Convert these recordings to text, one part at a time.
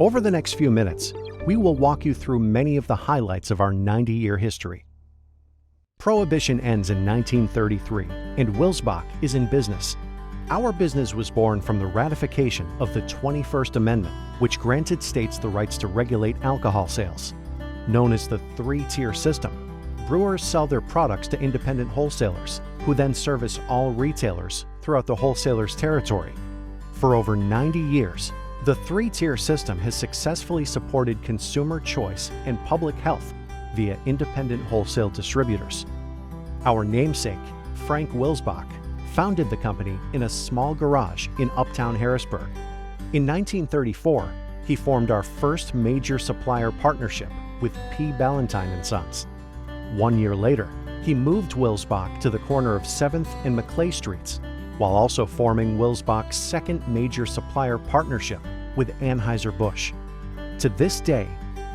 Over the next few minutes, we will walk you through many of the highlights of our 90-year history. Prohibition ends in 1933, and Wilsbach is in business. Our business was born from the ratification of the 21st Amendment, which granted states the rights to regulate alcohol sales. Known as the three-tier system, brewers sell their products to independent wholesalers, who then service all retailers throughout the wholesaler's territory. For over 90 years, the three-tier system has successfully supported consumer choice and public health via independent wholesale distributors. Our namesake, Frank Wilsbach, founded the company in a small garage in uptown Harrisburg. In 1934, he formed our first major supplier partnership with P. Ballantyne & Sons. 1 year later, he moved Wilsbach to the corner of 7th and Maclay Streets, while also forming Wilsbach's second major supplier partnership with Anheuser-Busch. To this day,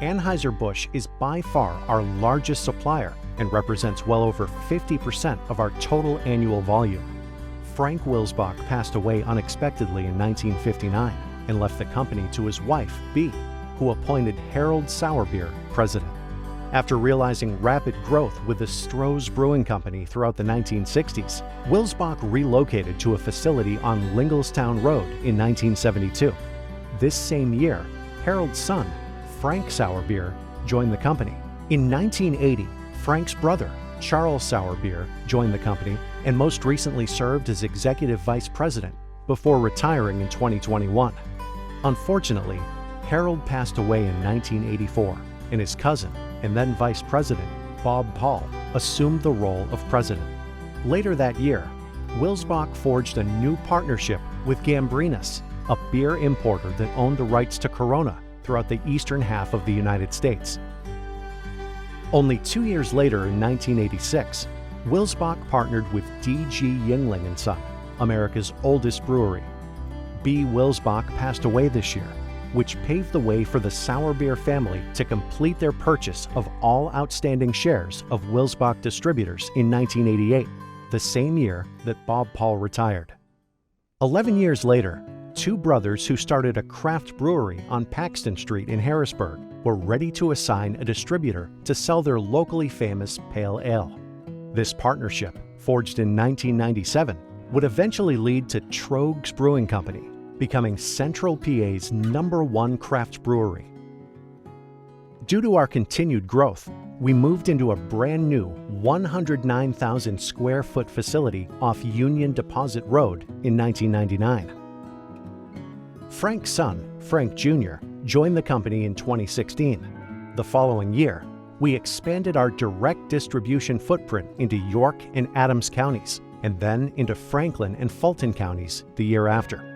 Anheuser-Busch is by far our largest supplier and represents well over 50% of our total annual volume. Frank Wilsbach passed away unexpectedly in 1959 and left the company to his wife, Bea, who appointed Harold Sauerbier president. After realizing rapid growth with the Stroh's Brewing Company throughout the 1960s, Wilsbach relocated to a facility on Lingelstown Road in 1972. This same year, Harold's son, Frank Sauerbier, joined the company. In 1980, Frank's brother, Charles Sauerbier, joined the company and most recently served as executive vice president before retiring in 2021. Unfortunately, Harold passed away in 1984, and his cousin and then vice president, Bob Paul, assumed the role of president. Later that year, Wilsbach forged a new partnership with Gambrinus, a beer importer that owned the rights to Corona throughout the eastern half of the United States. Only 2 years later, in 1986, Wilsbach partnered with D.G. Yuengling & Son, America's oldest brewery. B. Wilsbach passed away this year, which paved the way for the Sauerbier family to complete their purchase of all outstanding shares of Wilsbach Distributors in 1988, the same year that Bob Paul retired. 11 years later, two brothers who started a craft brewery on Paxton Street in Harrisburg were ready to assign a distributor to sell their locally famous pale ale. This partnership, forged in 1997, would eventually lead to Troegs Brewing Company, becoming Central PA's #1 craft brewery. Due to our continued growth, we moved into a brand new 109,000 square foot facility off Union Deposit Road in 1999. Frank's son, Frank Jr., joined the company in 2016. The following year, we expanded our direct distribution footprint into York and Adams counties, and then into Franklin and Fulton counties the year after.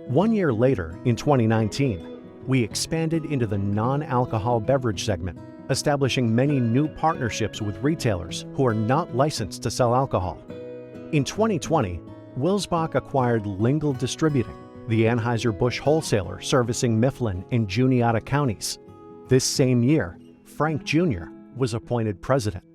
1 year later, in 2019, we expanded into the non-alcohol beverage segment, establishing many new partnerships with retailers who are not licensed to sell alcohol. In 2020, Wilsbach acquired Lingle Distributing, the Anheuser-Busch wholesaler servicing Mifflin and Juniata counties. This same year, Frank Jr. was appointed president.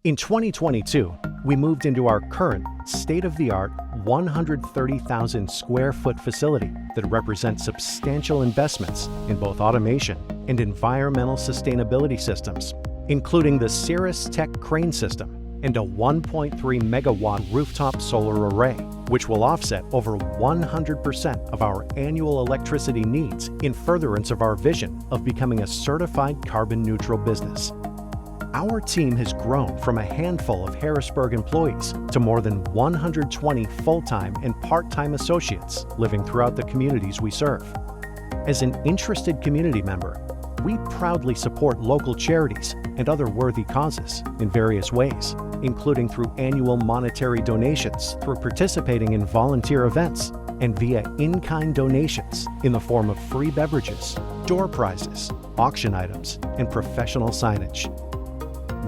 In 2022, we moved into our current state-of-the-art 130,000 square foot facility that represents substantial investments in both automation and environmental sustainability systems, including the Cirrus Tech crane system and a 1.3 megawatt rooftop solar array, which will offset over 100% of our annual electricity needs in furtherance of our vision of becoming a certified carbon neutral business. Our team has grown from a handful of Harrisburg employees to more than 120 full-time and part-time associates living throughout the communities we serve. As an interested community member, we proudly support local charities and other worthy causes in various ways, including through annual monetary donations, through participating in volunteer events, and via in-kind donations in the form of free beverages, door prizes, auction items, and professional signage.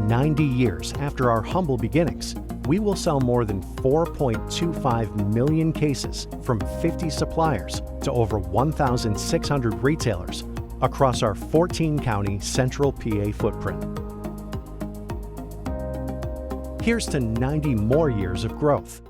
90 years after our humble beginnings, we will sell more than 4.25 million cases from 50 suppliers to over 1,600 retailers across our 14-county Central PA footprint. Here's to 90 more years of growth.